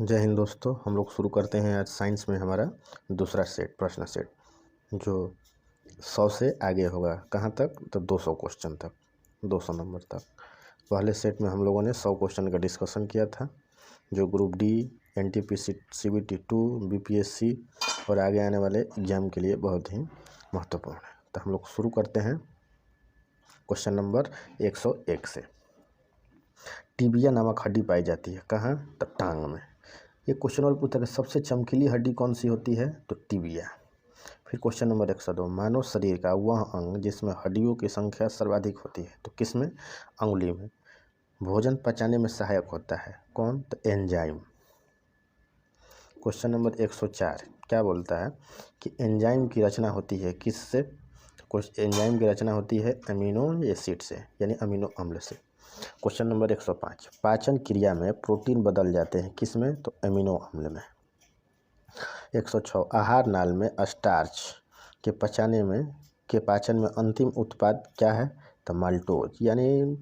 जय हिंद दोस्तों। हम लोग शुरू करते हैं आज साइंस में हमारा दूसरा सेट, प्रश्न सेट, जो 100 से आगे होगा। कहाँ तक? तो 200 क्वेश्चन तक, 200 नंबर तक। पहले सेट में हम लोगों ने 100 क्वेश्चन का डिस्कशन किया था, जो group D, NTPC, CBT 2, BPSC और आगे आने वाले एग्जाम के लिए बहुत ही महत्वपूर्ण है। तो हम लोग शुरू करते हैं क्वेश्चन नंबर 101 से। टिबिया नामक हड्डी पाई जाती है कहाँ? तो टांग में। ये क्वेश्चन और पूछा कि सबसे चमकीली हड्डी कौन सी होती है? तो टिबिया। फिर क्वेश्चन नंबर 102, मानव शरीर का वह अंग जिसमें हड्डियों की संख्या सर्वाधिक होती है, तो किसमें? अंगुली में। भोजन पचाने में सहायक होता है कौन? तो एंजाइम। क्वेश्चन नंबर 104 क्या बोलता है कि एंजाइम की रचना होती है किससे? एंजाइम की रचना होती है अमीनो एसिड से, यानी अमीनो अम्ल से। क्वेश्चन नंबर 105, पाचन क्रिया में प्रोटीन बदल जाते हैं किसमें? तो अमीनो अम्ल में। 106, आहार नाल में स्टार्च के पाचन में अंतिम उत्पाद क्या है? तो माल्टोज, यानी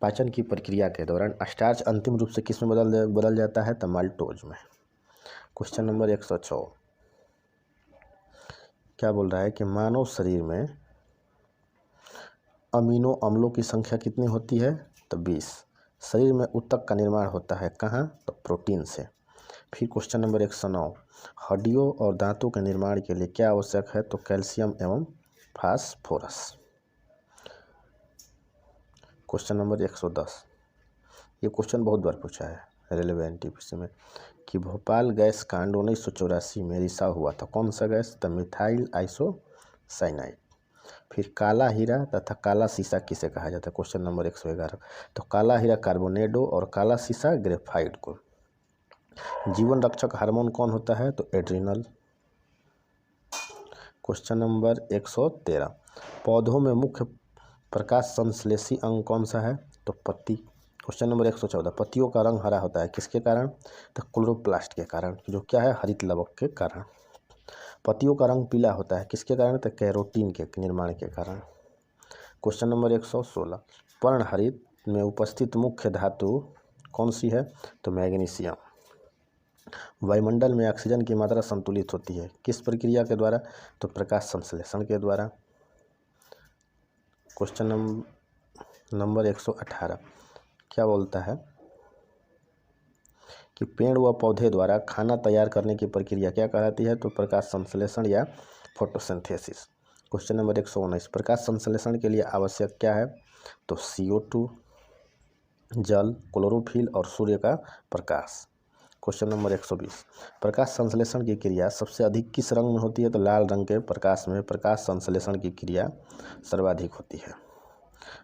पाचन की प्रक्रिया के दौरान स्टार्च अंतिम रूप से किस में बदल जाता है? तो माल्टोज में। क्वेश्चन नंबर 106 क्या बोल रहा है कि मानव शरीर में अमीनो अम्लों की संख्या कितनी होती है? तो 20। शरीर में ऊतक का निर्माण होता है कहाँ? तो प्रोटीन से। फिर क्वेश्चन नंबर 109, हड्डियों और दांतों के निर्माण के लिए क्या आवश्यक है? तो कैल्शियम एवं फास्फोरस। क्वेश्चन नंबर 110, ये क्वेश्चन बहुत बार पूछा है रेलवे NTPC में, कि भोपाल गैस कांड 1984 में रिसा हुआ था कौन सा गैस? तो मिथाइल आइसोसाइनाइड। फिर काला हीरा तथा काला सीसा किसे कहा जाता है? क्वेश्चन नंबर 111, तो काला हीरा कार्बोनेडो और काला सीसा ग्रेफाइट को। जीवन रक्षक हार्मोन कौन होता है? तो एड्रिनल। क्वेश्चन नंबर 113, पौधों में मुख्य प्रकाश संश्लेषी अंग कौन सा है? तो पत्ती। क्वेश्चन नंबर 114, पत्तियों का रंग हरा होता है किसके कारण? तो क्लोरोप्लास्ट के कारण, जो क्या है? हरित लवक के कारण। पत्तियों का रंग पीला होता है किसके कारण? तो कैरोटीन के निर्माण के कारण। क्वेश्चन नंबर 116, पर्णहरित में उपस्थित मुख्य धातु कौन सी है? तो मैग्नीशियम। वायुमंडल में ऑक्सीजन की मात्रा संतुलित होती है किस प्रक्रिया के द्वारा? तो प्रकाश संश्लेषण के द्वारा। क्वेश्चन नंबर 118 क्या बोलता है कि पेड़ व पौधे द्वारा खाना तैयार करने की प्रक्रिया क्या कहलाती है? तो प्रकाश संश्लेषण या फोटोसिंथेसिस। क्वेश्चन नंबर 119, प्रकाश संश्लेषण के लिए आवश्यक क्या है? तो CO2, जल, क्लोरोफिल और सूर्य का प्रकाश। क्वेश्चन नंबर 120, प्रकाश संश्लेषण की क्रिया सबसे अधिक किस रंग में होती है? तो लाल रंग के प्रकाश में प्रकाश संश्लेषण की क्रिया सर्वाधिक होती है।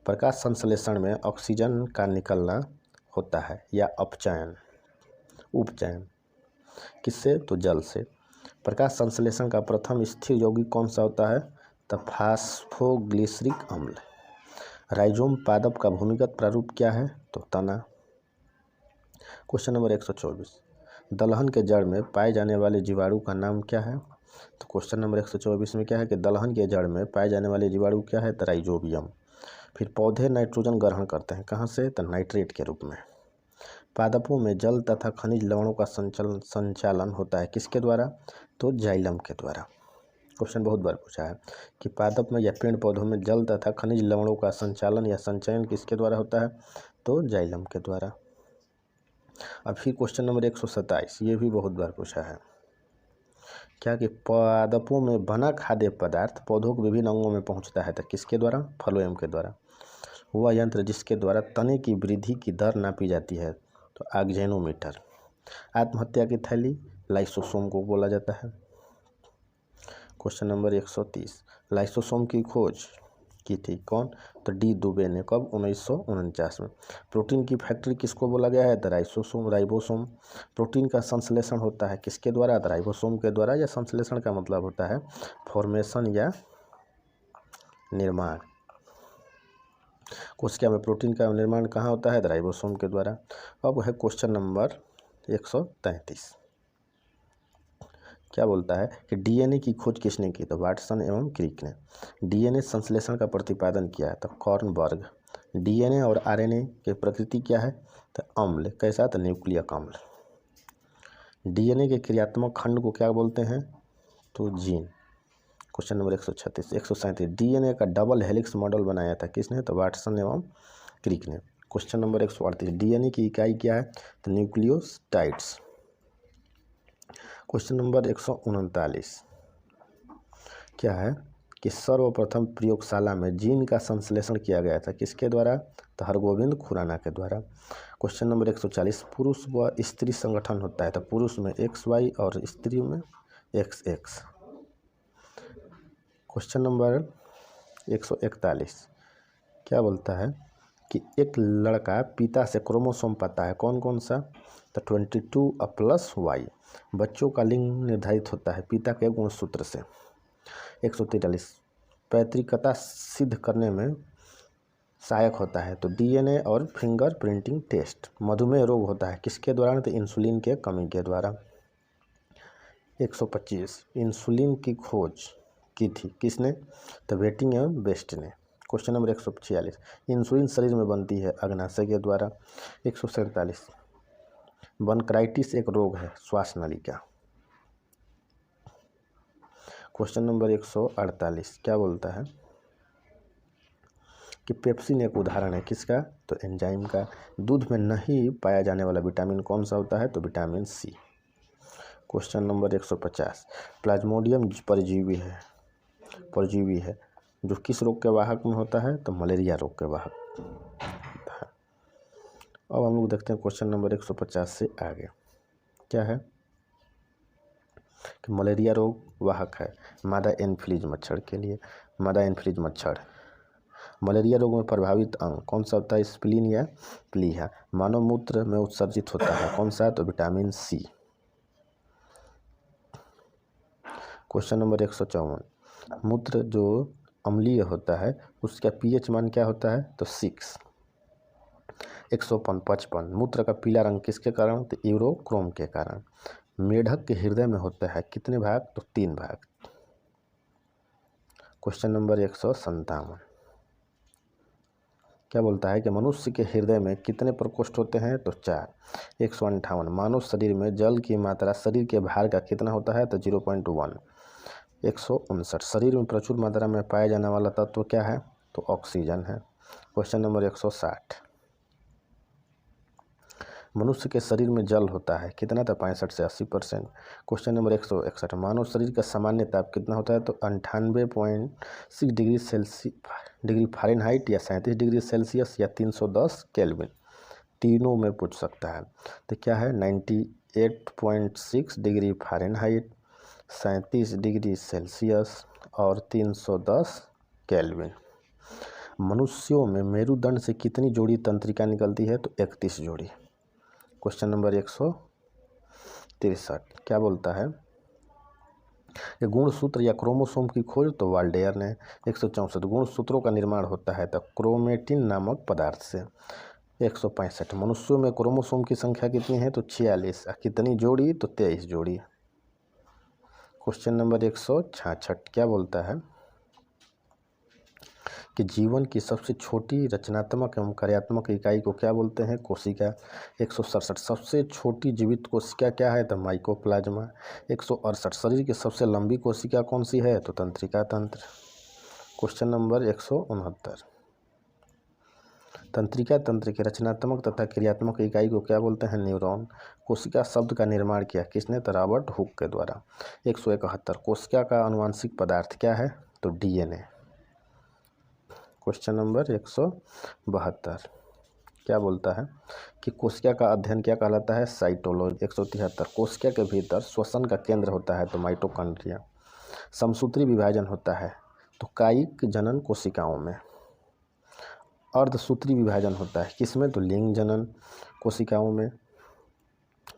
प्रकाश संश्लेषण में ऑक्सीजन का निकलना होता है या उपचयन किससे? तो जल से। प्रकाश संश्लेषण का प्रथम स्थिर यौगिक कौन सा होता है? तो फास्फोग्लिसरिक अम्ल। राइजोम पादप का भूमिगत प्रारूप क्या है? तो तना। क्वेश्चन नंबर 124, दलहन के जड़ में पाए जाने वाले जीवाणु का नाम क्या है? तो क्वेश्चन नंबर 124 में क्या है कि दलहन के जड़ में पाए जाने वाले जीवाणु क्या है? तो राइजोबियम। फिर पौधे नाइट्रोजन ग्रहण करते हैं कहाँ से? तो नाइट्रेट के रूप में। पादपों में जल तथा खनिज लवणों का संचालन होता है किसके द्वारा? तो जाइलम के द्वारा। क्वेश्चन बहुत बार पूछा है कि पादप में या पेड़ पौधों में जल तथा खनिज लवणों का संचालन या संचयन किसके द्वारा होता है? तो जाइलम के द्वारा। अब फिर क्वेश्चन नंबर 127, ये भी बहुत बार पूछा है, क्या कि पादपों में बना खाद्य पदार्थ पौधों के विभिन्न अंगों में पहुंचता है तो किसके द्वारा? फ्लोएम के द्वारा। वह यंत्र जिसके द्वारा तने की वृद्धि की दर नापी जाती है तो ऑक्जेनोमीटर। आत्महत्या की थैली लाइसोसोम को बोला जाता है। क्वेश्चन नंबर 130, लाइसोसोम की खोज की थी कौन? तो D दुबे ने। कब? 1949 में। प्रोटीन की फैक्ट्री किसको बोला गया है? तो राइबोसोम। प्रोटीन का संश्लेषण होता है किसके द्वारा? तो राइबोसोम के द्वारा। या संश्लेषण का मतलब होता है फॉर्मेशन या निर्माण। कोशिका में प्रोटीन का निर्माण कहाँ होता है? तो राइबोसोम के द्वारा। अब है क्वेश्चन नंबर 133, क्या बोलता है कि DNA की खोज किसने की? तो वाटसन एवं क्रिक ने। DNA संश्लेषण का प्रतिपादन किया है तो कॉर्नबर्ग। DNA और RNA की प्रकृति क्या है? तो अम्ल। कैसा? तो न्यूक्लियक अम्ल। डीएनए के क्रियात्मक खंड को क्या बोलते हैं? तो जीन। क्वेश्चन नंबर 136 137 डीएनए का डबल हेलिक्स मॉडल बनाया था किसने? तो वाटसन एवं क्रिक ने। क्वेश्चन नंबर 138 डीएनए की इकाई क्या है? तो न्यूक्लियोटाइड्स। क्वेश्चन नंबर 139 क्या है कि सर्वप्रथम प्रयोगशाला में जीन का संश्लेषण किया गया था किसके द्वारा? तो हरगोविंद खुराना के द्वारा। क्वेश्चन नंबर 140 पुरुष व स्त्री संगठन होता है तो पुरुष में XY और स्त्री में XX। क्वेश्चन नंबर 141 क्या बोलता है कि एक लड़का पिता से क्रोमोसोम पाता है कौन कौन सा? तो 22+Y। बच्चों का लिंग निर्धारित होता है पिता के गुणसूत्र से। 143 पैतृकता सिद्ध करने में सहायक होता है तो डीएनए और फिंगर प्रिंटिंग टेस्ट। मधुमेह रोग होता है किसके द्वारा? तो इंसुलिन के कमी के द्वारा। 125 इंसुलिन की खोज की थी किसने? तो बेटिंग एवं बेस्ट ने। क्वेश्चन नंबर 146 इंसुलिन शरीर में बनती है अग्नाशय के द्वारा। 147 बनक्राइटिस एक रोग है श्वास नली का। क्वेश्चन नंबर 148 क्या बोलता है कि पेप्सिन एक उदाहरण है किसका? तो एंजाइम का। दूध में नहीं पाया जाने वाला विटामिन कौन सा होता है? तो vitamin C। Question number 150 Plasmodium परजीवी है जो किस रोग के वाहक में होता है? तो मलेरिया रोग के वाहक होता है। अब हम लोग देखते हैं क्वेश्चन नंबर 150 से आगे क्या है कि मलेरिया रोग वाहक है मादा एनफ्लूएंजा मच्छर के लिए। मादा एनफ्लूएंजा मच्छर। मलेरिया रोग में प्रभावित अंग कौन सा होता है? स्प्लीन या प्लीहा। मानव मूत्र में उत्सर्जित होता है कौन सा? तो विटामिन C। क्वेश्चन नंबर 154 मूत्र जो अम्लीय होता है उसका pH मान क्या होता है? तो 6। 155 मूत्र का पीला रंग किसके कारण? तो यूरोक्रोम के कारण। मेढक के हृदय में होता है कितने भाग? तो 3 भाग। क्वेश्चन नंबर 157 क्या बोलता है कि मनुष्य के हृदय में कितने प्रकोष्ठ होते हैं? तो 4। 158 मानव शरीर में जल की मात्रा शरीर के भार का कितना होता है? तो 0.1। 159 शरीर में प्रचुर मात्रा में पाया जाने वाला तत्व क्या है? तो ऑक्सीजन है। क्वेश्चन नंबर 160 मनुष्य के शरीर में जल होता है कितना? तो 65 से 80%। क्वेश्चन नंबर 161 मानव शरीर का सामान्य ताप कितना होता है? तो 98.6 डिग्री फ़ारेनहाइट या 37 डिग्री सेल्सियस या 310 केल्विन। तीनों में पूछ सकता है तो क्या है? 98.6 डिग्री फ़ारेनहाइट, 37 डिग्री सेल्सियस और 310 केल्विन। मनुष्यों में मेरुदंड से कितनी जोड़ी तंत्रिका निकलती है? तो 31 जोड़ी। क्वेश्चन नंबर 163 क्या बोलता है ये गुणसूत्र या क्रोमोसोम की खोज? तो वाल्डेयर ने। 164 गुणसूत्रों का निर्माण होता है तो क्रोमेटिन नामक पदार्थ से। 165 मनुष्यों में क्रोमोसोम की संख्या कितनी है? तो 46। कितनी जोड़ी? तो 23 जोड़ी। क्वेश्चन नंबर 166 क्या बोलता है कि जीवन की सबसे छोटी रचनात्मक एवं कार्यात्मक इकाई को क्या बोलते हैं? कोशिका। 167 सबसे छोटी जीवित कोशिका क्या है? तो माइकोप्लाज्मा। 168 शरीर की सबसे लंबी कोशिका कौन सी है? तो तंत्रिका तंत्र। क्वेश्चन नंबर 169 तंत्रिका तंत्र की रचनात्मक तथा क्रियात्मक इकाई को क्या बोलते हैं? न्यूरॉन। कोशिका शब्द का निर्माण किया किसने? तो रॉबर्ट हुक के द्वारा। 171 कोशिका का आनुवांशिक पदार्थ क्या है? तो डीएनए। क्वेश्चन नंबर 172 क्या बोलता है कि कोशिका का अध्ययन क्या कहलाता है? साइटोलॉजी। 173 कोशिका के भीतर श्वसन का केंद्र होता है तो माइटोकॉन्ड्रिया। समसूत्री विभाजन होता है तो कायिक जनन कोशिकाओं में। अर्धसूत्री विभाजन होता है किसमें? तो लिंग जनन कोशिकाओं में।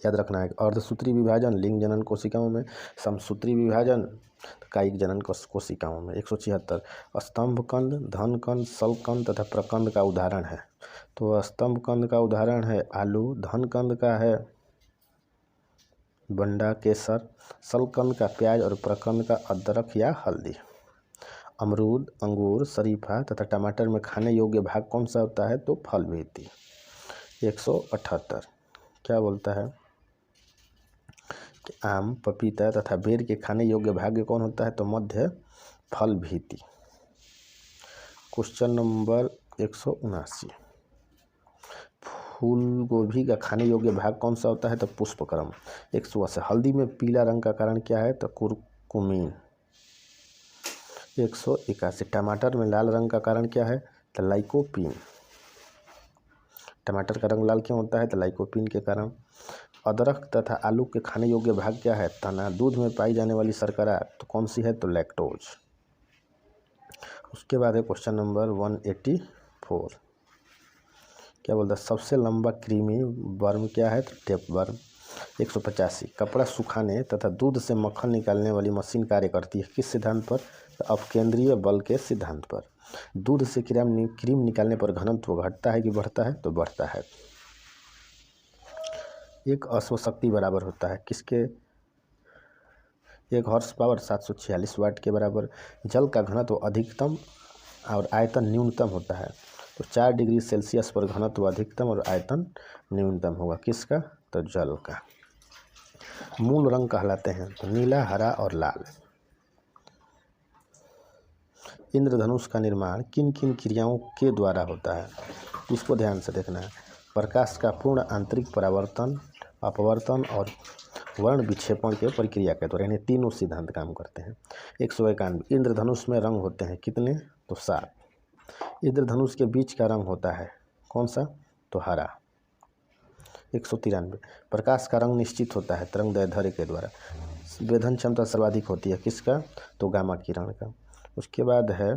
याद रखना है अर्धसूत्री विभाजन लिंग जनन कोशिकाओं में, समसूत्री विभाजन कायिक जनन कोशिकाओं में। 176 स्तंभकंद, धनकंद, शल्ककंद तथा प्रकंद का उदाहरण है तो स्तंभकंद का उदाहरण है आलू, धनकंद का है बंडा केसर, शल्ककंद का प्याज और प्रकंद का अदरक या हल्दी। अमरूद, अंगूर, शरीफा तथा टमाटर में खाने योग्य भाग कौन सा होता है? तो फल भीति। 178 क्या बोलता है कि आम, पपीता तथा बेर के खाने योग्य भाग कौन होता है? तो मध्य फल भीति। क्वेश्चन नंबर 179, फूल गोभी का खाने योग्य भाग कौन सा होता है? तो पुष्पक्रम। 180, हल्दी में पीला रंग का कारण क्या है? तो कुरकुमीन। 181, टमाटर में लाल रंग का कारण क्या है? तो लाइकोपीन। टमाटर का रंग लाल क्यों होता है? तो लाइकोपीन के कारण। अदरक तथा आलू के खाने योग्य भाग क्या है? तना। दूध में पाई जाने वाली शर्करा तो कौन सी है? तो लैक्टोज। उसके बाद है क्वेश्चन नंबर 184, क्या बोलता है? सबसे लंबा कृमि वर्म क्या है? तो टेपवर्म। 185, कपड़ा सुखाने तथा दूध से मक्खन निकालने वाली मशीन कार्य करती है किस सिद्धांत पर? तो अपकेंद्रीय बल के सिद्धांत पर। दूध से क्रीम निकालने पर घनत्व घटता है कि बढ़ता है? तो बढ़ता है। एक अश्वशक्ति बराबर होता है किसके? 1 हॉर्स पावर 746 वाट के बराबर। जल का घनत्व अधिकतम और आयतन न्यूनतम होता है तो 4 डिग्री सेल्सियस पर घनत्व अधिकतम और आयतन न्यूनतम होगा किसका? तो जल का। मूल रंग कहलाते हैं तो नीला, हरा और लाल। इंद्रधनुष का निर्माण किन किन क्रियाओं के द्वारा होता है? इसको ध्यान से देखना है। प्रकाश का पूर्ण आंतरिक परावर्तन, अपवर्तन और वर्ण विक्षेपण के प्रक्रिया के द्वारा। इन्हें तीनों सिद्धांत काम करते हैं। 191, इंद्रधनुष में रंग होते हैं कितने? तो 7। इंद्रधनुष के बीच का रंग होता है कौन सा? तो हरा। 193, प्रकाश का रंग निश्चित होता है तरंगदैर्ध्य के द्वारा। वेधन क्षमता सर्वाधिक होती है किसका? तो गामा किरण का। उसके बाद है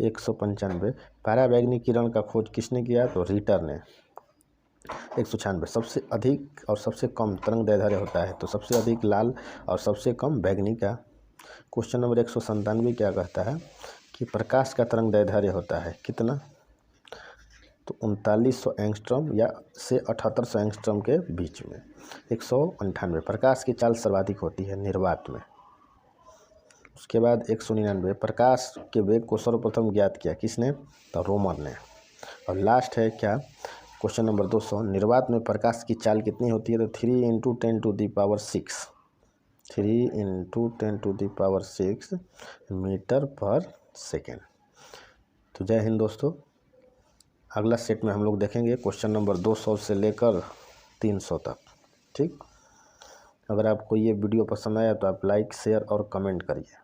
195, पराबैंगनी किरण का खोज किसने किया? तो रिटर ने। 196, सबसे अधिक और सबसे कम तरंगदैर्ध्य होता है तो सबसे अधिक लाल और सबसे कम बैंगनी का। क्वेश्चन नंबर 197 क्या कहता है कि प्रकाश का तरंगदैर्ध्य होता है कितना? तो 3900 एंगस्ट्रॉम या से 7800 एंगस्ट्रॉम के बीच में। 198, प्रकाश की चाल सर्वाधिक होती है निर्वात में। उसके बाद 199, प्रकाश के वेग को सर्वप्रथम ज्ञात किया किसने? तो रोमन ने। और लास्ट है क्या? क्वेश्चन नंबर 200, निर्वात में प्रकाश की चाल कितनी होती है? तो 3 × 10⁶ 3 × 10⁶ मीटर पर सेकेंड। तो जय हिंद दोस्तों। अगला सेट में हम लोग देखेंगे क्वेश्चन नंबर 200 से लेकर 300 तक। ठीक, अगर आपको ये वीडियो पसंद आया तो आप लाइक, शेयर और कमेंट करिए।